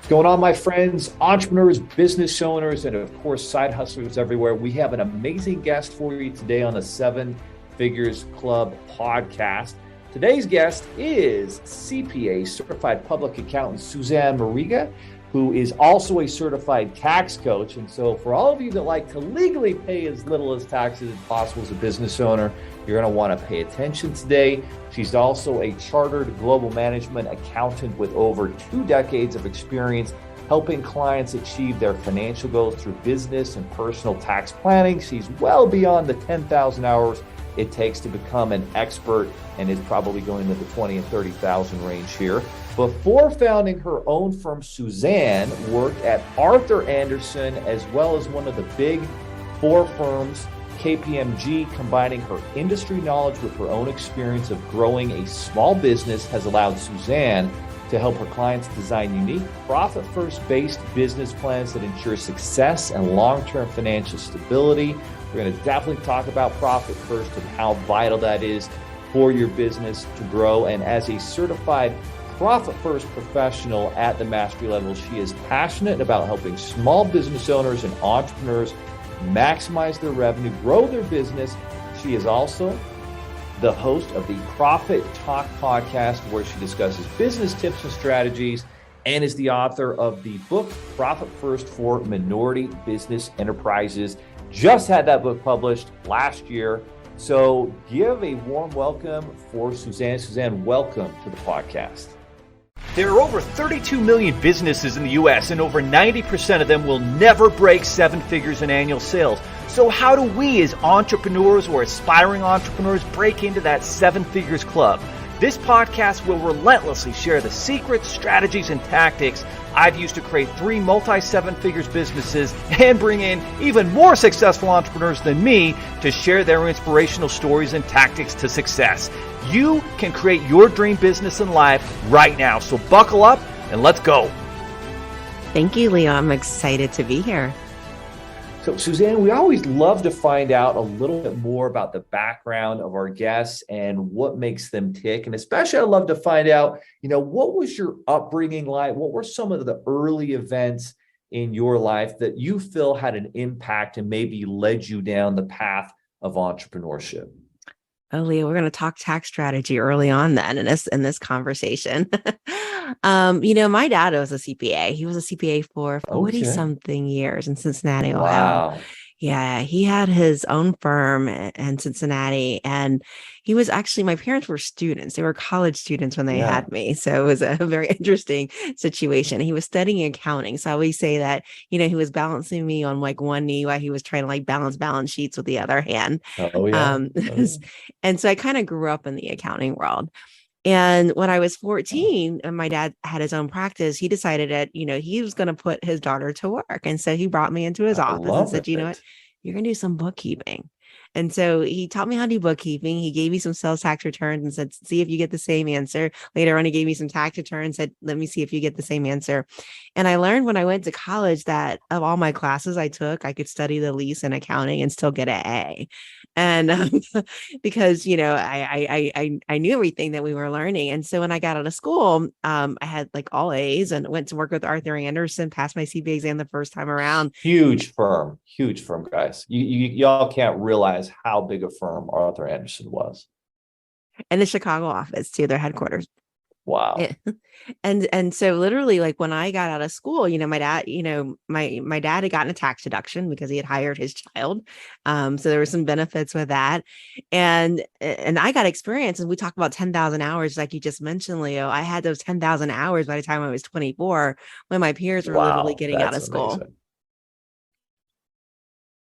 What's going on, my friends, entrepreneurs, business owners, and of course, side hustlers everywhere? We have an amazing guest for you today on the Seven Figures Club podcast. Today's guest is CPA, Certified Public Accountant Susanne Mariga, who is also a certified tax coach. And so for all of you that like to legally pay as little as taxes as possible as a business owner, you're going to want to pay attention today. She's also a chartered global management accountant with over 2 decades of experience helping clients achieve their financial goals through business and personal tax planning. She's well beyond the 10,000 hours it takes to become an expert and is probably going to the 20 and 30,000 range here. Before founding her own firm, Susanne worked at Arthur Andersen as well as one of the big 4 firms, KPMG. Combining her industry knowledge with her own experience of growing a small business has allowed Susanne to help her clients design unique, profit-first based business plans that ensure success and long-term financial stability. We're going to definitely talk about profit first and how vital that is for your business to grow. And as a certified profit-first professional at the mastery level, she is passionate about helping small business owners and entrepreneurs maximize their revenue, grow their business. She is also the host of the Profit Talk podcast, where she discusses business tips and strategies, and is the author of the book Profit First for Minority Business Enterprises. Just had that book published last year. So give a warm welcome for Susanne. Susanne, welcome to the podcast. There are over 32 million businesses in the U.S., and over 90% of them will never break 7 figures in annual sales. So how do we as entrepreneurs or aspiring entrepreneurs break into that 7 figures club? This podcast will relentlessly share the secrets, strategies, and tactics I've used to create 3 multi-7 figures businesses and bring in even more successful entrepreneurs than me to share their inspirational stories and tactics to success. You can create your dream business and life right now. So buckle up and let's go. Thank you, Leo. I'm excited to be here. So Susanne, we always love to find out a little bit more about the background of our guests and what makes them tick. And especially I'd love to find out, what was your upbringing like? What were some of the early events in your life that you feel had an impact and maybe led you down the path of entrepreneurship? Oh, Leo, we're going to talk tax strategy early on then in this conversation. My dad was a CPA. He was a CPA for 40 something years in Cincinnati, Ohio. Wow. Yeah, he had his own firm in Cincinnati, and he was actually, my parents were students. They were college students when they had me. So it was a very interesting situation. He was studying accounting. So I always say that, he was balancing me on like one knee while he was trying to balance sheets with the other hand. And so I kind of grew up in the accounting world. And when I was 14 and my dad had his own practice, he decided that, he was going to put his daughter to work. And so he brought me into his office and said, you know what, you're going to do some bookkeeping. And so he taught me how to do bookkeeping. He gave me some sales tax returns and said, see if you get the same answer. Later on, he gave me some tax returns, said, let me see if you get the same answer. And I learned when I went to college that of all my classes I took, I could study the least in accounting and still get an A. And because, I knew everything that we were learning. And so when I got out of school, I had all A's and went to work with Arthur Andersen, passed my CPA exam the first time around. Huge firm, guys. Y'all can't realize how big a firm Arthur Andersen was. And the Chicago office too, their headquarters. Wow. Yeah. And so literally when I got out of school, my dad, my dad had gotten a tax deduction because he had hired his child. So there were some benefits with that. And I got experience, and we talk about 10,000 hours, like you just mentioned, Leo. I had those 10,000 hours by the time I was 24 when my peers were literally getting out of school. Amazing.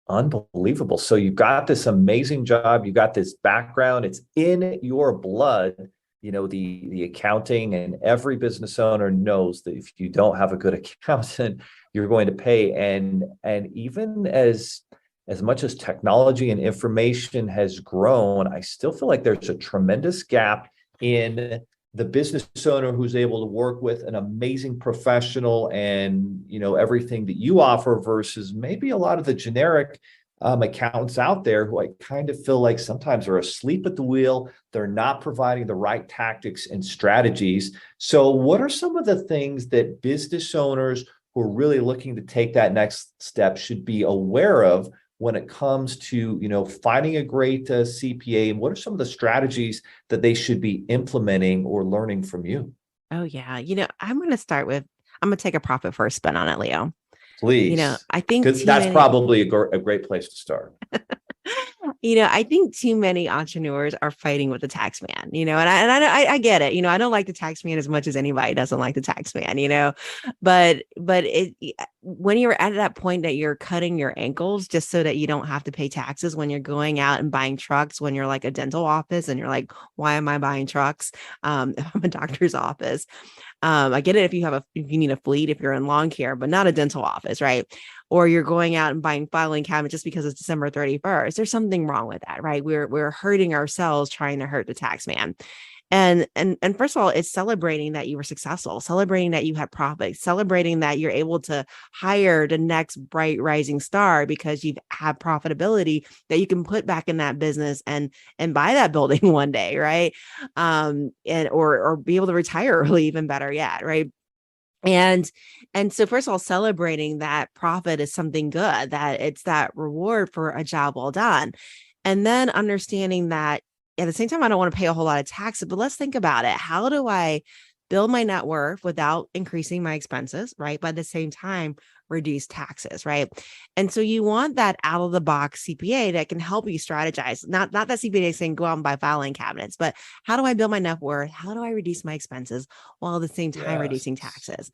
Unbelievable. So you've got this amazing job. You got this background. It's in your blood. The accounting, and every business owner knows that if you don't have a good accountant, you're going to pay. And even as much as technology and information has grown, I still feel like there's a tremendous gap in the business owner who's able to work with an amazing professional and, everything that you offer versus maybe a lot of the generic accountants out there who I kind of feel like sometimes are asleep at the wheel. They're not providing the right tactics and strategies. So what are some of the things that business owners who are really looking to take that next step should be aware of when it comes to, finding a great CPA? And what are some of the strategies that they should be implementing or learning from you? Oh, yeah. I'm going to start with, I'm going to take a profit first spin on it, Leo. Please, I think because that's probably a great place to start. I think too many entrepreneurs are fighting with the tax man, and I get it. I don't like the tax man as much as anybody doesn't like the tax man, but when you're at that point that you're cutting your ankles just so that you don't have to pay taxes when you're going out and buying trucks, when you're like a dental office and you're like, why am I buying trucks? If I'm a doctor's office, I get it if you need a fleet, if you're in lawn care, but not a dental office, right? Or you're going out and buying filing cabinets just because it's December 31st. There's something wrong with that, right? We're hurting ourselves trying to hurt the tax man. And first of all, it's celebrating that you were successful, celebrating that you had profit, celebrating that you're able to hire the next bright rising star because you've had profitability that you can put back in that business and buy that building one day, right? Or be able to retire early, even better yet, right? And so first of all, celebrating that profit is something good, that it's that reward for a job well done. And then understanding that at the same time, I don't want to pay a whole lot of taxes, but let's think about it. How do I build my net worth without increasing my expenses, right? But at the same time, reduce taxes, right? And so you want that out of the box CPA that can help you strategize. Not that CPA saying go out and buy filing cabinets, but how do I build my net worth? How do I reduce my expenses while at the same time reducing taxes?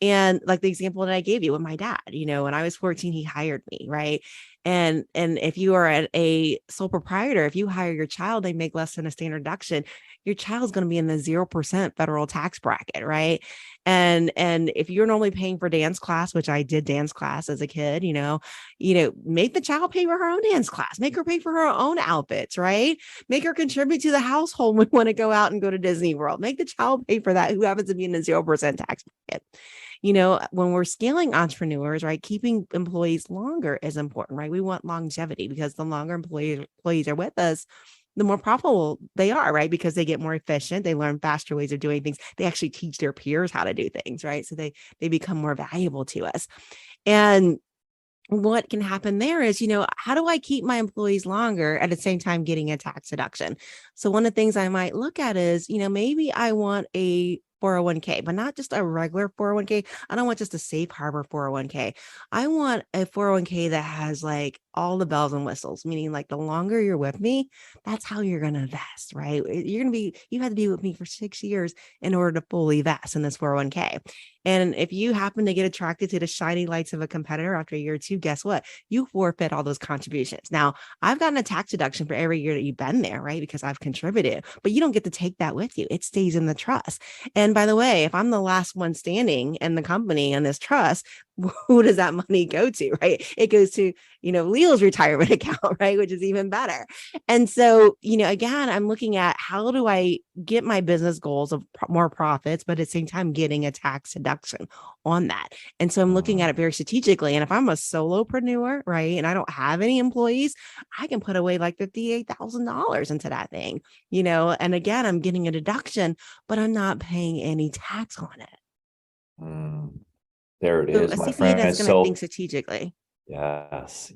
And like the example that I gave you with my dad, when I was 14, he hired me, right? And if you are a sole proprietor, if you hire your child, they make less than a standard deduction, your child's going to be in the 0% federal tax bracket, right? And if you're normally paying for dance class, which I did dance class as a kid, make the child pay for her own dance class, make her pay for her own outfits, right? Make her contribute to the household when we want to go out and go to Disney World. Make the child pay for that who happens to be in the 0% tax bracket. When we're scaling entrepreneurs, right, keeping employees longer is important, right? We want longevity because the longer employees are with us, the more profitable they are, right? Because they get more efficient, they learn faster ways of doing things. They actually teach their peers how to do things, right? So they become more valuable to us. And what can happen there is, how do I keep my employees longer at the same time getting a tax deduction? So one of the things I might look at is, maybe I want a 401k, but not just a regular 401k. I don't want just a safe harbor 401k. I want a 401k that has like all the bells and whistles, meaning like the longer you're with me, that's how you're going to invest, right? You have to be with me for 6 years in order to fully invest in this 401k. And if you happen to get attracted to the shiny lights of a competitor after a year or two, guess what? You forfeit all those contributions. Now, I've gotten a tax deduction for every year that you've been there, right? Because I've contributed, but you don't get to take that with you. It stays in the trust. And by the way, if I'm the last one standing in the company in this trust, who does that money go to, right? It goes to, Leo's retirement account, right? Which is even better. And so, again, I'm looking at how do I get my business goals of more profits, but at the same time, getting a tax deduction on that. And so I'm looking at it very strategically. And if I'm a solopreneur, right, and I don't have any employees, I can put away like $58,000 into that thing, and again, I'm getting a deduction, but I'm not paying any tax on it. There it is, a my CPA friend. that's going to think strategically. Yes.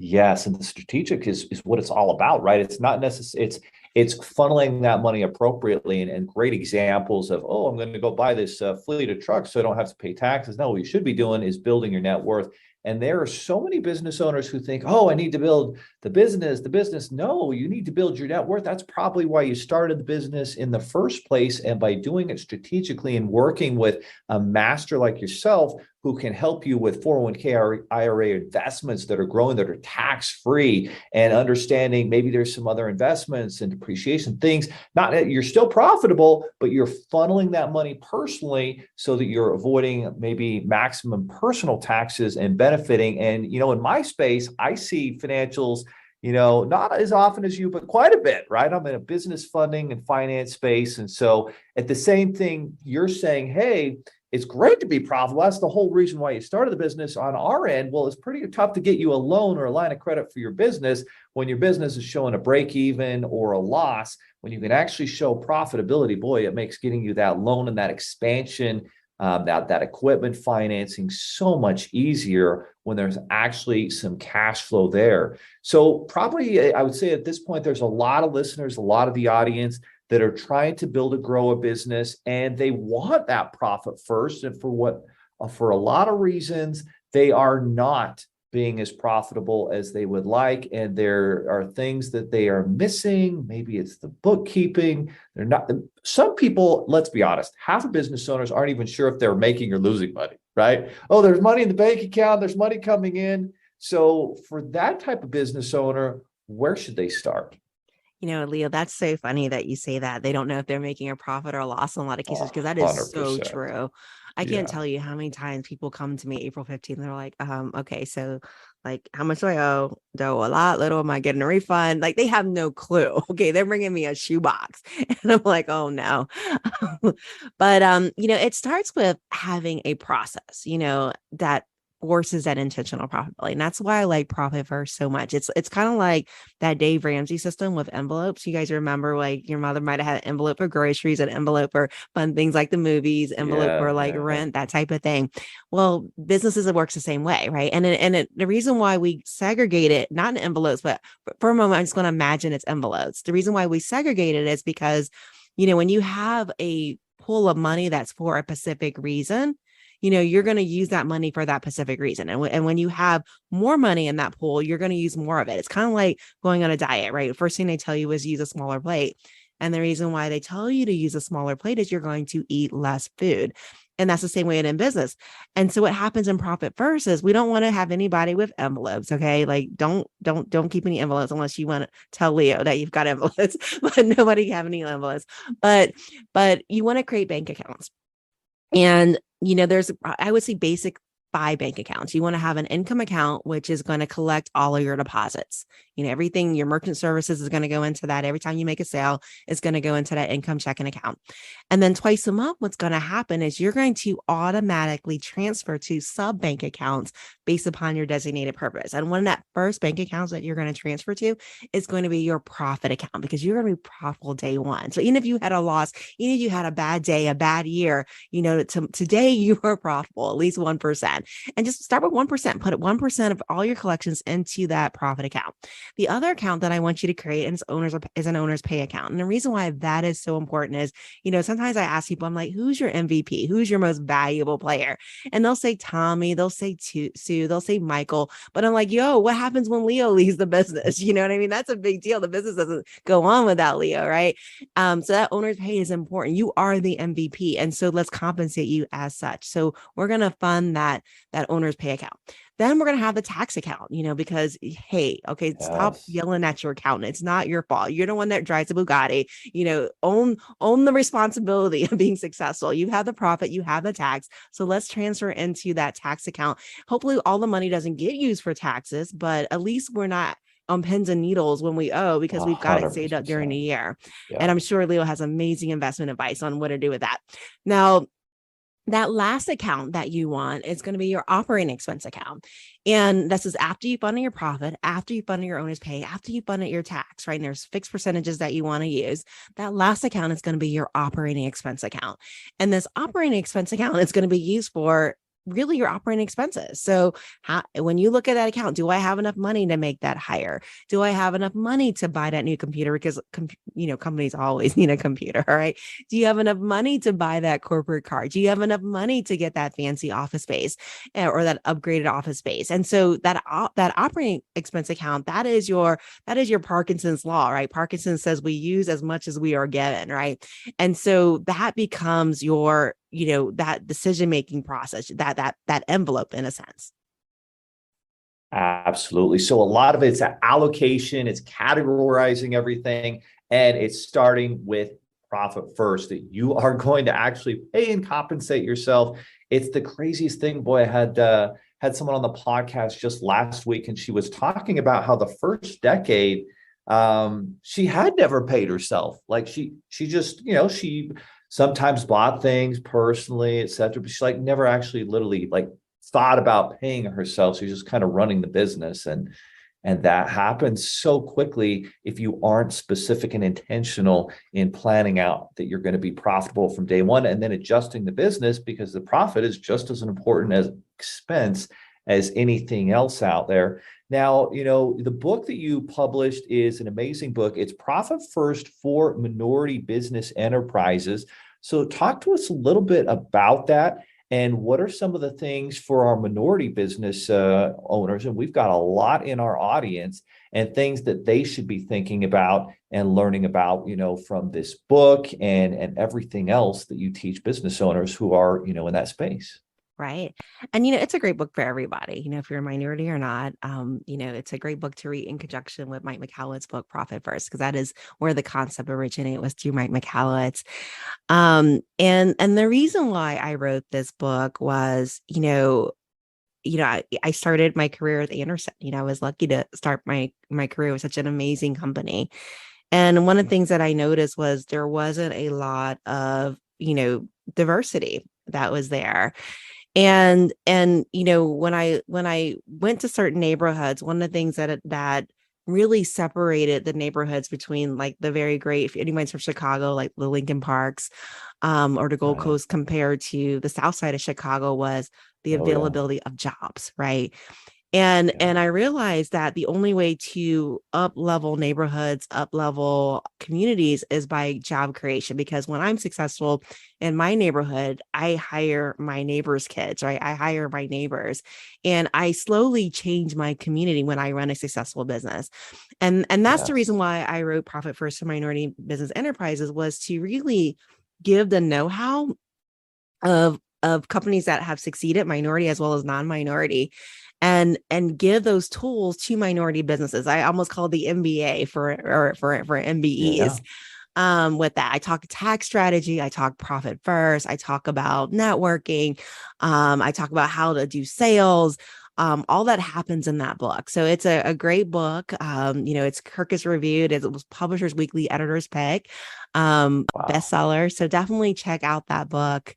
And the strategic is what it's all about, right? It's not necessarily, it's funneling that money appropriately and great examples of, I'm going to go buy this fleet of trucks so I don't have to pay taxes. No, what you should be doing is building your net worth. And there are so many business owners who think, I need to build the business. No, you need to build your net worth. That's probably why you started the business in the first place. And by doing it strategically and working with a master like yourself, who can help you with 401k or IRA investments that are growing, that are tax-free, and understanding maybe there's some other investments and depreciation things. Not that you're still profitable, but you're funneling that money personally so that you're avoiding maybe maximum personal taxes and benefiting. And, in my space, I see financials, not as often as you, but quite a bit, right? I'm in a business funding and finance space. And so at the same thing, you're saying, hey, it's great to be profitable. That's the whole reason why you started the business. On our end, well, it's pretty tough to get you a loan or a line of credit for your business when your business is showing a break even or a loss. When you can actually show profitability, boy, it makes getting you that loan and that expansion, that equipment financing so much easier when there's actually some cash flow there. So probably I would say at this point, there's a lot of listeners, a lot of the audience that are trying to build and grow a business, and they want that profit first. And for a lot of reasons, they are not being as profitable as they would like. And there are things that they are missing. Maybe it's the bookkeeping. They're not, some people, let's be honest, half of business owners aren't even sure if they're making or losing money, right? Oh, there's money in the bank account. There's money coming in. So for that type of business owner, where should they start? Leo, that's so funny that you say that. They don't know if they're making a profit or a loss in a lot of cases, because that is so 100%. true. I can't tell you how many times people come to me April 15th and they're like, okay, so like, how much do I owe? Do I owe a lot, little? Am I getting a refund? Like, they have no clue. Okay, they're bringing me a shoebox. And I'm like, oh no. But, it starts with having a process, that forces that intentional profitability. And that's why I like Profit First so much. It's kind of like that Dave Ramsey system with envelopes. You guys remember, like, your mother might have had an envelope for groceries, an envelope for fun things like the movies, envelope for like rent, that type of thing. Well, businesses, it works the same way, right? And the reason why we segregate it, not in envelopes, but for a moment, I'm just going to imagine it's envelopes. The reason why we segregate it is because, when you have a pool of money that's for a specific reason, you're going to use that money for that specific reason. And when you have more money in that pool, you're going to use more of it. It's kind of like going on a diet, right? First thing they tell you is use a smaller plate. And the reason why they tell you to use a smaller plate is you're going to eat less food. And that's the same way in business. And so what happens in Profit First is we don't want to have anybody with envelopes. Okay. Like don't keep any envelopes unless you want to tell Leo that you've got envelopes, but nobody have any envelopes. But you want to create bank accounts. And, there's, I would say, basic 5 bank accounts. You want to have an income account, which is going to collect all of your deposits. Everything, your merchant services is going to go into that. Every time you make a sale, it's going to go into that income checking account. And then twice a month, what's going to happen is you're going to automatically transfer to sub bank accounts based upon your designated purpose. And one of that first bank accounts that you're going to transfer to is going to be your profit account, because you're going to be profitable day one. So even if you had a loss, even if you had a bad day, a bad year, today you are profitable, at least 1%. And just start with 1%, put 1% of all your collections into that profit account. The other account that I want you to create is an owner's pay account. And the reason why that is so important is, sometimes I ask people, I'm like, who's your MVP? Who's your most valuable player? And they'll say Tommy, they'll say Sue, they'll say Michael. But I'm like, yo, what happens when Leo leaves the business? You know what I mean? That's a big deal. The business doesn't go on without Leo, right? So that owner's pay is important. You are the MVP. And so let's compensate you as such. So we're going to fund that owner's pay account. Then we're going to have the tax account, because, hey, okay, stop yelling at your accountant. It's not your fault. You're the one that drives a Bugatti, own the responsibility of being successful. You have the profit, you have the tax. So let's transfer into that tax account. Hopefully all the money doesn't get used for taxes, but at least we're not on pins and needles when we owe, because we've got it saved up during the year. Yeah. And I'm sure Leo has amazing investment advice on what to do with that. Now, that last account that you want is going to be your operating expense account. And this is after you fund your profit, after you fund your owner's pay, after you fund your tax, right? And there's fixed percentages that you want to use. That last account is going to be your operating expense account. And this operating expense account is going to be used for really your operating expenses. So when you look at that account, do I have enough money to make that hire? Do I have enough money to buy that new computer? Because, companies always need a computer, all right? Do you have enough money to buy that corporate car? Do you have enough money to get that fancy office space or that upgraded office space? And so that operating expense account, that is your Parkinson's law, right? Parkinson says we use as much as we are given, right? And so that becomes your that decision-making process, that envelope in a sense. Absolutely. So a lot of it's allocation, it's categorizing everything, and it's starting with profit first, that you are going to actually pay and compensate yourself. It's the craziest thing. Boy, I had someone on the podcast just last week, and she was talking about how the first decade, she had never paid herself. Like she just, she sometimes bought things personally, etc. But she like never actually literally like thought about paying herself. She's just kind of running the business. And that happens so quickly if you aren't specific and intentional in planning out that you're going to be profitable from day one and then adjusting the business, because the profit is just as important as expense as anything else out there. Now, the book that you published is an amazing book. It's Profit First for Minority Business Enterprises. So talk to us a little bit about that. And what are some of the things for our minority business owners? And we've got a lot in our audience, and things that they should be thinking about and learning about, from this book and everything else that you teach business owners who are, in that space. Right. And, it's a great book for everybody, if you're a minority or not. It's a great book to read in conjunction with Mike Michalowicz' book, Profit First, because that is where the concept originated, was through Mike Michalowicz. And the reason why I wrote this book was, I started my career at Andersen. I was lucky to start my career with such an amazing company. And one of the things that I noticed was there wasn't a lot of, diversity that was there. And when I went to certain neighborhoods, one of the things that really separated the neighborhoods between like the very great, if anyone's from Chicago, like the Lincoln Parks, or the Gold Coast, compared to the South Side of Chicago, was the availability of jobs, right? And I realized that the only way to up-level neighborhoods, up-level communities, is by job creation. Because when I'm successful in my neighborhood, I hire my neighbors' kids, right? I hire my neighbors, and I slowly change my community when I run a successful business. And that's the reason why I wrote Profit First for Minority Business Enterprises, was to really give the know-how of companies that have succeeded, minority as well as non-minority, and give those tools to minority businesses. I almost call it the MBA for MBEs. With that, I talk tax strategy, I talk profit first, I talk about networking, I talk about how to do sales. All that happens in that book. So it's a great book. It's Kirkus reviewed. It was Publishers Weekly editor's pick, bestseller. So definitely check out that book.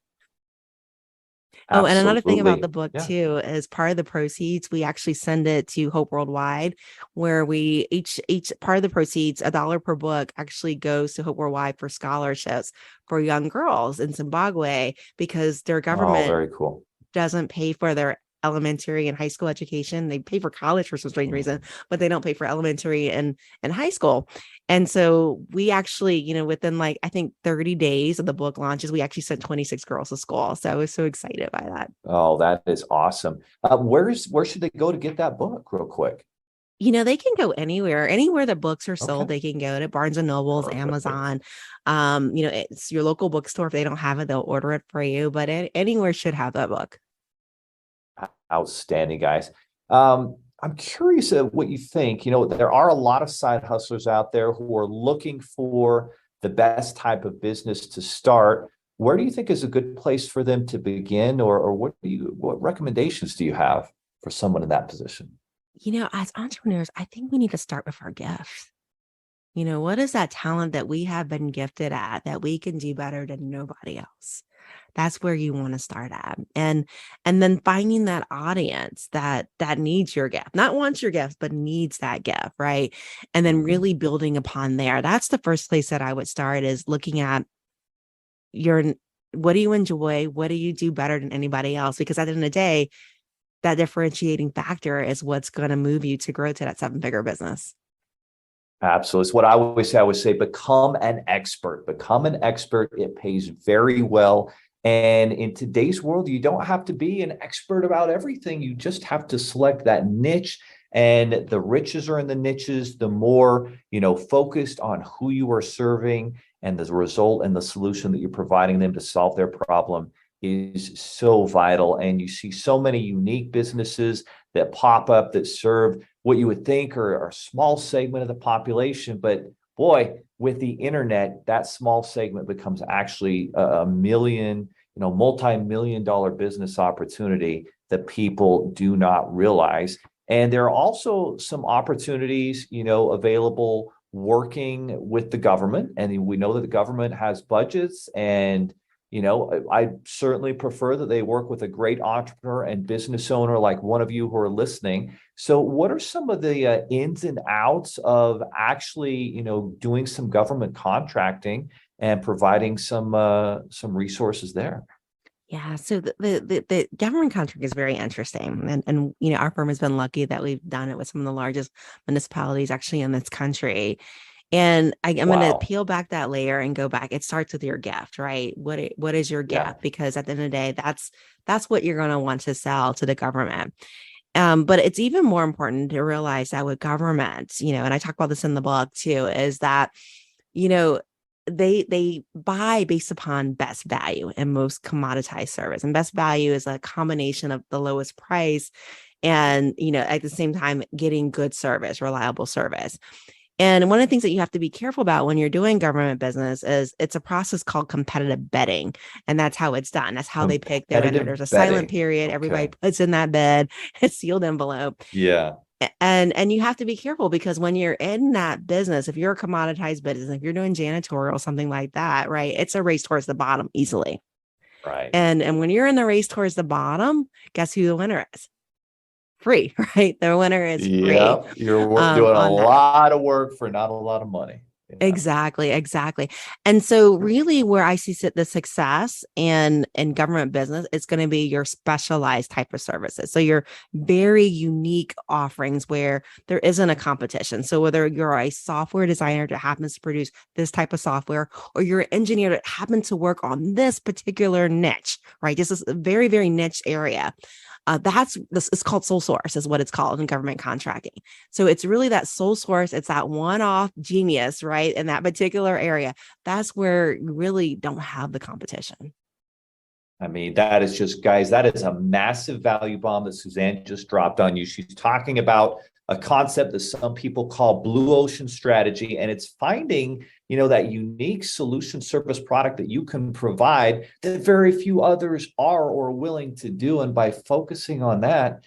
Oh, and another thing about the book too is part of the proceeds, we actually send it to Hope Worldwide, where we each part of the proceeds, $1 per book, actually goes to Hope Worldwide for scholarships for young girls in Zimbabwe, because their government very cool. doesn't pay for their elementary and high school education. They pay for college for some strange reason, but they don't pay for elementary and high school. And so we actually, within I think 30 days of the book launches, we actually sent 26 girls to school. So I was so excited by that. Oh, that is awesome. Where should they go to get that book real quick? They can go anywhere the books are sold. They can go to Barnes and Nobles, Amazon, it's your local bookstore. If they don't have it, they'll order it for you, but anywhere should have that book. Outstanding, guys. I'm curious of what you think. There are a lot of side hustlers out there who are looking for the best type of business to start. Where do you think is a good place for them to begin, or what recommendations do you have for someone in that position? As entrepreneurs, I think we need to start with our gifts. What is that talent that we have been gifted at that we can do better than nobody else? That's where you want to start at. And then finding that audience that needs your gift, not wants your gift, but needs that gift, right? And then really building upon there. That's the first place that I would start, is looking at what do you enjoy? What do you do better than anybody else? Because at the end of the day, that differentiating factor is what's going to move you to grow to that 7-figure business. Absolutely. It's what I always say. I would say, become an expert. Become an expert. It pays very well. And in today's world, you don't have to be an expert about everything. You just have to select that niche. And the riches are in the niches. The more, focused on who you are serving and the result and the solution that you're providing them to solve their problem is so vital. And you see so many unique businesses that pop up that serve what you would think are a small segment of the population. But boy, with the internet, that small segment becomes actually a million, multi-million-dollar business opportunity that people do not realize. And there are also some opportunities, available working with the government, and we know that the government has budgets, and I certainly prefer that they work with a great entrepreneur and business owner like one of you who are listening. So what are some of the ins and outs of actually, doing some government contracting and providing some resources there? Yeah, so the government contract is very interesting, and our firm has been lucky that we've done it with some of the largest municipalities actually in this country. And I'm going to peel back that layer and go back. It starts with your gift, right? What is your gift? Because at the end of the day, that's what you're going to want to sell to the government. But it's even more important to realize that with government, and I talk about this in the book too, is that, they buy based upon best value and most commoditized service. And best value is a combination of the lowest price and, at the same time, getting good service, reliable service. And one of the things that you have to be careful about when you're doing government business is it's a process called competitive bidding. And that's how it's done. That's how they pick their vendor. There's a silent period. Okay. Everybody puts in that bid, a sealed envelope. Yeah. And you have to be careful because when you're in that business, if you're a commoditized business, if you're doing janitorial, something like that, right, it's a race towards the bottom easily. Right. And when you're in the race towards the bottom, guess who the winner is? Free, right? The winner is free. Yep. You're doing a lot of work for not a lot of money. Exactly. And so really where I see the success in government business, it's going to be your specialized type of services. So your very unique offerings where there isn't a competition. So whether you're a software designer that happens to produce this type of software, or you're an engineer that happens to work on this particular niche, right? This is a very, very niche area. It's called sole source is what it's called in government contracting. So it's really that sole source. It's that one-off genius, right? In that particular area. That's where you really don't have the competition. I mean, that is just, guys, that is a massive value bomb that Susanne just dropped on you. She's talking about a concept that some people call blue ocean strategy, and it's finding, that unique solution service product that you can provide that very few others are or willing to do. And by focusing on that,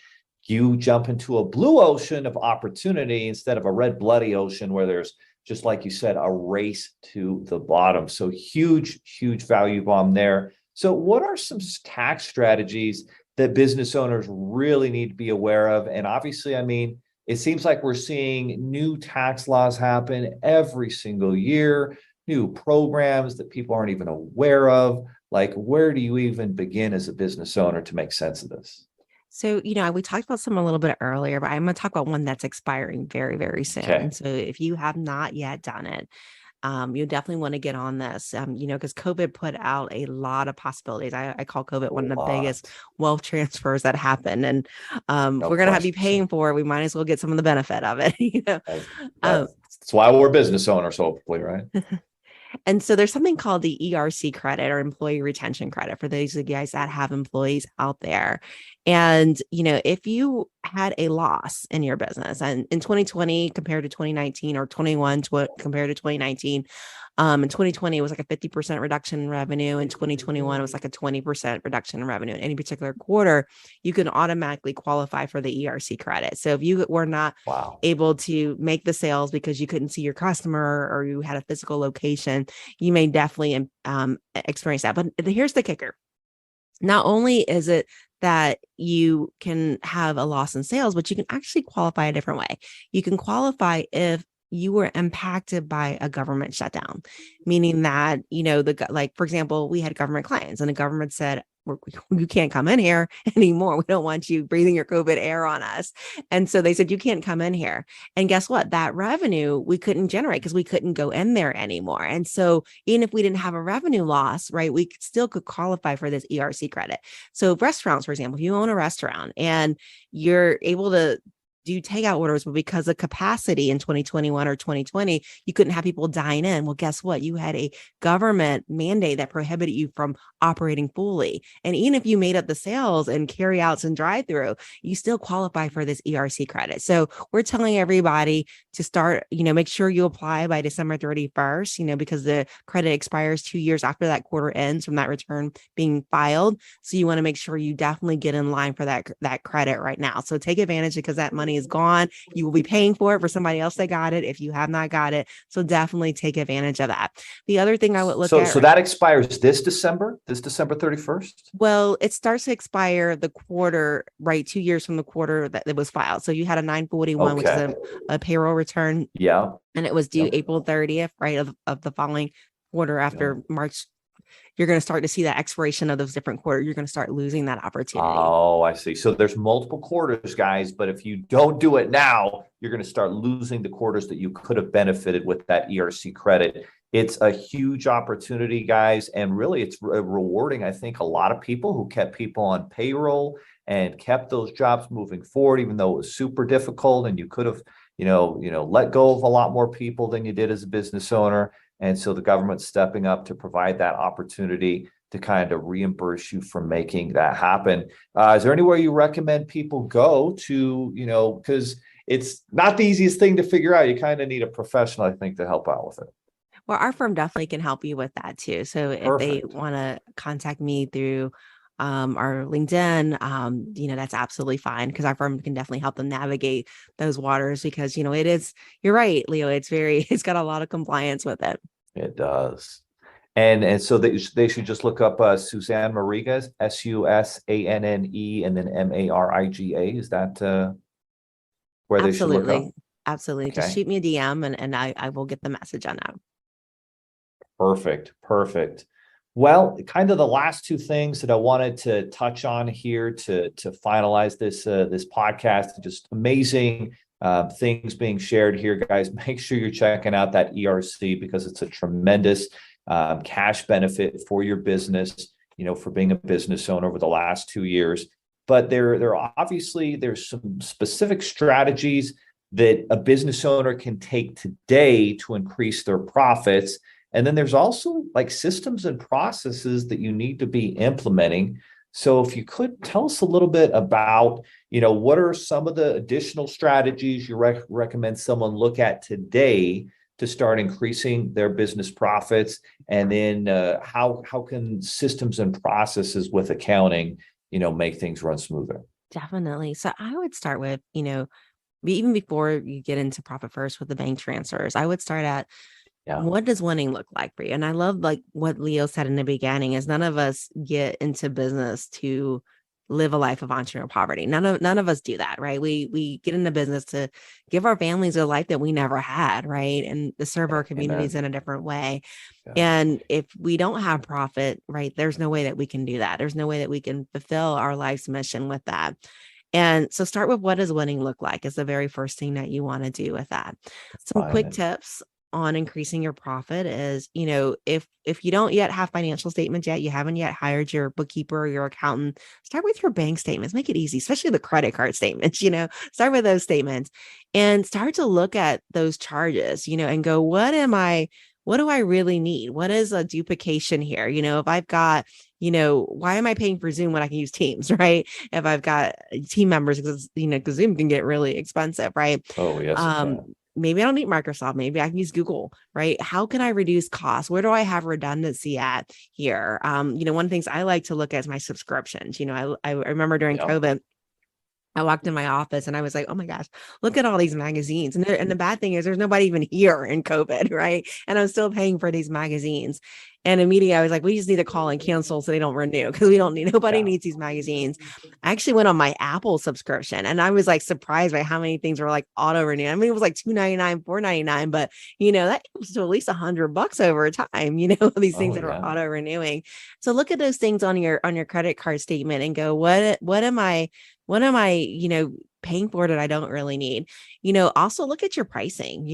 you jump into a blue ocean of opportunity instead of a red bloody ocean where there's, just like you said, a race to the bottom. So huge value bomb there. So what are some tax strategies that business owners really need to be aware of? And obviously, I mean, it seems like we're seeing new tax laws happen every single year, new programs that people aren't even aware of. Like, where do you even begin as a business owner to make sense of this? So, we talked about some a little bit earlier, but I'm going to talk about one that's expiring very, very soon. Okay. So if you have not yet done it, you definitely want to get on this, because COVID put out a lot of possibilities. I call COVID one of the biggest wealth transfers that happened. And if we're going to be paying for it, we might as well get some of the benefit of it. That's why we're business owners, hopefully, right? And so there's something called the ERC credit or employee retention credit for those of you guys that have employees out there. And, if you had a loss in your business and in 2020 compared to 2019 or 21 compared to 2019, in 2020, it was like a 50% reduction in revenue. In 2021, it was like a 20% reduction in revenue. In any particular quarter, you can automatically qualify for the ERC credit. So if you were not able to make the sales because you couldn't see your customer or you had a physical location, you may definitely experience that. But here's the kicker. Not only is it that you can have a loss in sales, but you can actually qualify a different way. You can qualify if you were impacted by a government shutdown, meaning that, for example, we had government clients and the government said, you can't come in here anymore. We don't want you breathing your COVID air on us. And so they said, you can't come in here. And guess what? That revenue we couldn't generate because we couldn't go in there anymore. And so even if we didn't have a revenue loss, right, we still could qualify for this ERC credit. So restaurants, for example, if you own a restaurant and you're able to do takeout orders, but because of capacity in 2021 or 2020, you couldn't have people dine in. Well, guess what? You had a government mandate that prohibited you from operating fully. And even if you made up the sales and carry outs and drive through, you still qualify for this ERC credit. So we're telling everybody to start, make sure you apply by December 31st, because the credit expires 2 years after that quarter ends from that return being filed. So you want to make sure you definitely get in line for that credit right now. So take advantage because that money money is gone. You will be paying for it for somebody else that got it if you have not got it. So definitely take advantage of that. The other thing I would look at. So that expires this December 31st? Well, it starts to expire the quarter, right? 2 years from the quarter that it was filed. So you had a 941, which is a payroll return. Yeah. And it was due April 30th, right? Of the following quarter after March. You're going to start to see that expiration of those different quarters. You're going to start losing that opportunity. Oh, I see. So there's multiple quarters, guys, but if you don't do it now, you're going to start losing the quarters that you could have benefited with that ERC credit. It's a huge opportunity, guys, and really it's rewarding, I think, a lot of people who kept people on payroll and kept those jobs moving forward, even though it was super difficult and you could have, let go of a lot more people than you did as a business owner. And so the government's stepping up to provide that opportunity to kind of reimburse you for making that happen. Is there anywhere you recommend people go to, because it's not the easiest thing to figure out. You kind of need a professional, I think, to help out with it. Well, our firm definitely can help you with that too. So if they want to contact me through our LinkedIn, that's absolutely fine, because our firm can definitely help them navigate those waters, because, it is, you're right, Leo, it's got a lot of compliance with it. It does. And so they should just look up Susanne Mariga, SUSANNE, and then MARIGA. Is that where they should look up? Absolutely. Okay. Just shoot me a DM and I will get the message on that. Perfect. Well, kind of the last two things that I wanted to touch on here to finalize this podcast. Just amazing things being shared here, guys. Make sure you're checking out that ERC, because it's a tremendous cash benefit for your business, for being a business owner over the last 2 years. But there's some specific strategies that a business owner can take today to increase their profits. And then there's also like systems and processes that you need to be implementing. So if you could tell us a little bit about, what are some of the additional strategies you recommend someone look at today to start increasing their business profits? And then how can systems and processes with accounting, make things run smoother? Definitely. So I would start with, even before you get into Profit First with the bank transfers, I would start at, what does winning look like for you? And I love like what Leo said in the beginning, is none of us get into business to live a life of entrepreneurial poverty. None of us do that, right? We get into business to give our families a life that we never had, right? And to serve our communities in a different way. Yeah. And if we don't have profit, right, there's no way that we can do that. There's no way that we can fulfill our life's mission with that. And so start with, what does winning look like, is the very first thing that you want to do with that. Some quick tips on increasing your profit is, if you don't yet have financial statements yet, you haven't yet hired your bookkeeper or your accountant, start with your bank statements. Make it easy, especially the credit card statements, start with those statements and start to look at those charges, and go, what do I really need? What is a duplication here? If I've got, why am I paying for Zoom when I can use Teams, right? If I've got team members, because Zoom can get really expensive, right? Oh, yes. Maybe I don't need Microsoft. Maybe I can use Google, right? How can I reduce costs? Where do I have redundancy at here? One of the things I like to look at is my subscriptions. I remember during COVID, I walked in my office and I was like, oh my gosh, look at all these magazines. And the bad thing is there's nobody even here in COVID, right? And I'm still paying for these magazines. And immediately I was like, we just need to call and cancel so they don't renew, because nobody needs these magazines. I actually went on my Apple subscription and I was like surprised by how many things were like auto renew. I mean, it was like $2.99, $4.99, but that was to at least $100 over time, these things that are auto renewing. So look at those things on your credit card statement and go, what am I paying for that I don't really need? Also look at your pricing.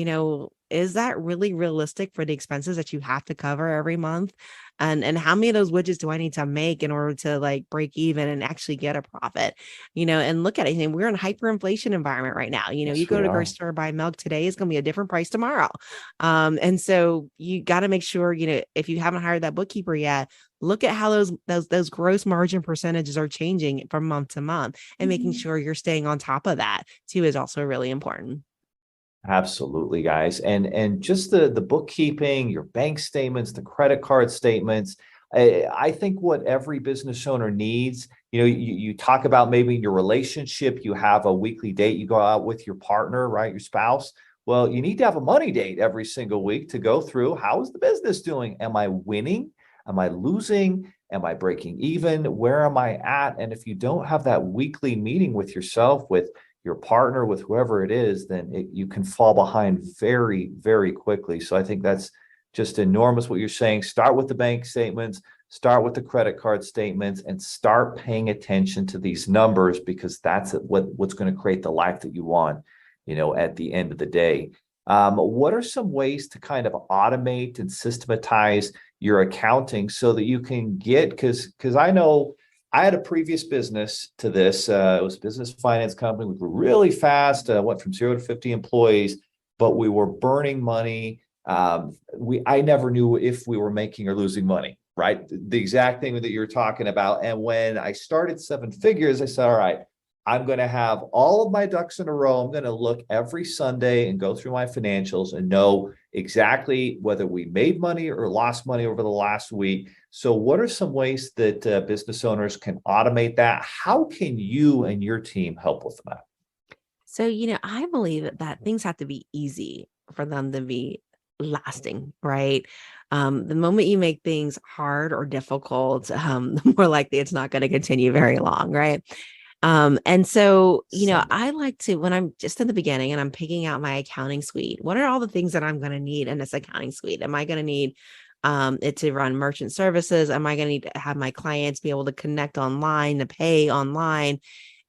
Is that really realistic for the expenses that you have to cover every month? And how many of those widgets do I need to make in order to like break even and actually get a profit? And look at it. We're in a hyperinflation environment right now. Yes, you go to the grocery store, buy milk today, it's going to be a different price tomorrow. And so you got to make sure, if you haven't hired that bookkeeper yet, look at how those gross margin percentages are changing from month to month, and making sure you're staying on top of that too is also really important. Absolutely, guys. And just the bookkeeping, your bank statements, the credit card statements. I think what every business owner needs you talk about maybe in your relationship, you have a weekly date, you go out with your partner, right? Your spouse. Well, you need to have a money date every single week to go through, how is the business doing? Am I winning? Am I losing? Am I breaking even? Where am I at? And if you don't have that weekly meeting with yourself, with your partner, with whoever it is, then you can fall behind very, very quickly. So I think that's just enormous what you're saying. Start with the bank statements, start with the credit card statements, and start paying attention to these numbers, because that's what's going to create the life that you want, at the end of the day. What are some ways to kind of automate and systematize your accounting so that you can get, because I know I had a previous business to this. It was a business finance company. We grew really fast, went from 0 to 50 employees, but we were burning money. I never knew if we were making or losing money, right? The exact thing that you're talking about. And when I started Seven Figures, I said, all right, I'm going to have all of my ducks in a row. I'm going to look every Sunday and go through my financials and know exactly whether we made money or lost money over the last week. So what are some ways that business owners can automate that? How can you and your team help with that? So, I believe that things have to be easy for them to be lasting, right? The moment you make things hard or difficult, the more likely it's not going to continue very long, right? And so, I like to, when I'm just in the beginning and I'm picking out my accounting suite, what are all the things that I'm going to need in this accounting suite? Am I going to need it to run merchant services? Am I going to need to have my clients be able to connect online, to pay online?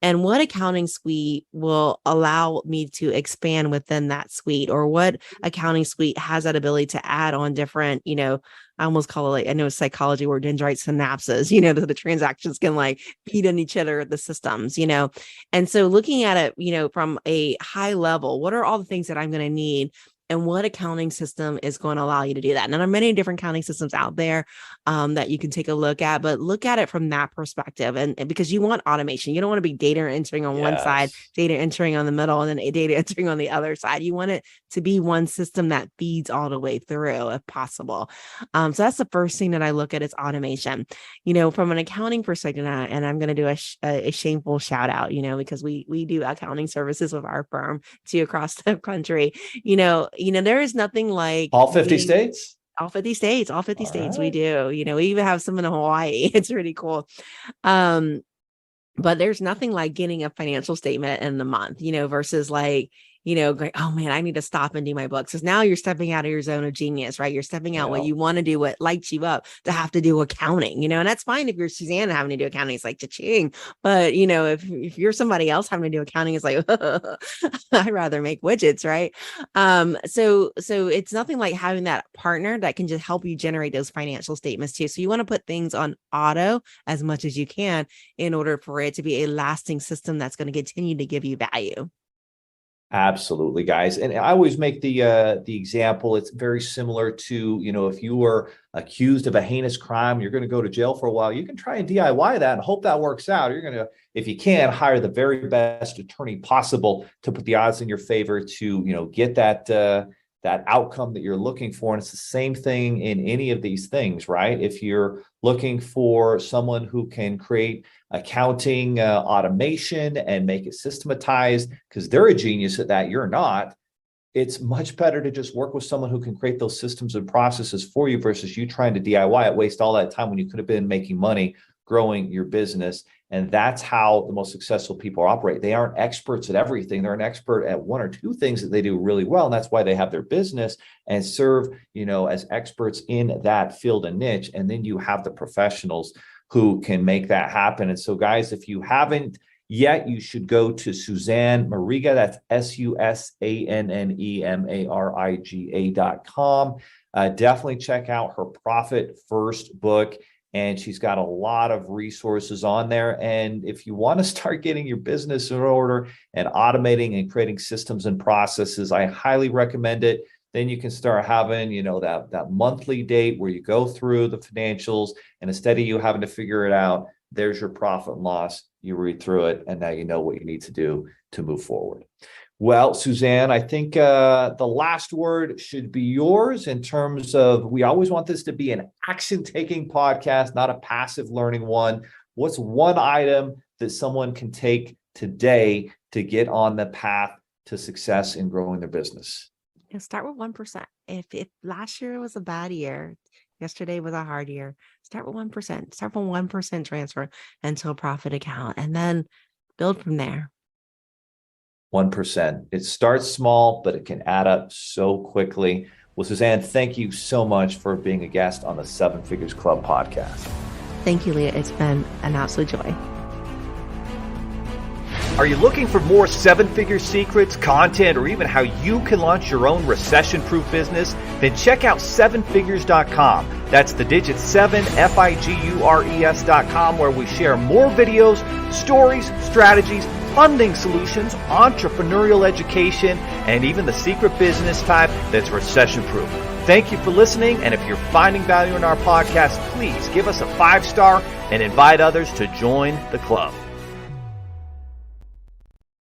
And what accounting suite will allow me to expand within that suite, or what accounting suite has that ability to add on different, I almost call it, like, I know it's psychology word, dendrite synapses, the transactions can like feed on each other, the systems, And so looking at it, from a high level, what are all the things that I'm going to need? And what accounting system is going to allow you to do that? And there are many different accounting systems out there that you can take a look at, but look at it from that perspective. And because you want automation, you don't want to be data entering on one side, data entering on the middle, and then data entering on the other side. You want it to be one system that feeds all the way through if possible. So that's the first thing that I look at is automation, from an accounting perspective. And I'm going to do a shameful shout out, because we do accounting services with our firm too across the country, there is nothing like all 50 states. All 50 states, all 50 states. We do, we even have some in Hawaii. It's really cool. But there's nothing like getting a financial statement in the month, versus like, going, oh man, I need to stop and do my books. Because now you're stepping out of your zone of genius, right? You're stepping out what you want to do, what lights you up to have to do accounting, and that's fine if you're Susanne having to do accounting, it's like cha-ching. But, if you're somebody else having to do accounting, it's like, I'd rather make widgets, right? So it's nothing like having that partner that can just help you generate those financial statements too. So you want to put things on auto as much as you can in order for it to be a lasting system that's going to continue to give you value. Absolutely, guys. And I always make the example. It's very similar to, if you were accused of a heinous crime, you're going to go to jail for a while. You can try and DIY that and hope that works out. You're going to, if you can, hire the very best attorney possible to put the odds in your favor to, get that outcome that you're looking for. And it's the same thing in any of these things, right? If you're looking for someone who can create accounting automation and make it systematized, because they're a genius at that, you're not. It's much better to just work with someone who can create those systems and processes for you versus you trying to DIY it, waste all that time when you could have been making money growing your business. And that's how the most successful people operate. They aren't experts at everything. They're an expert at one or two things that they do really well. And that's why they have their business and serve, as experts in that field and niche. And then you have the professionals who can make that happen. And so, guys, if you haven't yet, you should go to Susanne Mariga. That's SUSANNEMARIGA.com. Definitely check out her Profit First book. And she's got a lot of resources on there. And if you want to start getting your business in order and automating and creating systems and processes, I highly recommend it. Then you can start having, that monthly date where you go through the financials, and instead of you having to figure it out, there's your profit and loss. You read through it, and now you know what you need to do to move forward. Well, Susanne, I think the last word should be yours in terms of, we always want this to be an action-taking podcast, not a passive learning one. What's one item that someone can take today to get on the path to success in growing their business? Start with 1%. If last year was a bad year, yesterday was a hard year, start with 1%. Start with 1% transfer into a profit account and then build from there. 1%. It starts small, but it can add up so quickly. Well, Susanne, thank you so much for being a guest on the Seven Figures Club podcast. Thank you, Leah. It's been an absolute joy. Are you looking for more seven-figure secrets, content, or even how you can launch your own recession-proof business? Then check out sevenfigures.com. That's the digit 7, FIGURES.com, where we share more videos, stories, strategies, funding solutions, entrepreneurial education, and even the secret business type that's recession-proof. Thank you for listening, and if you're finding value in our podcast, please give us a 5-star and invite others to join the club.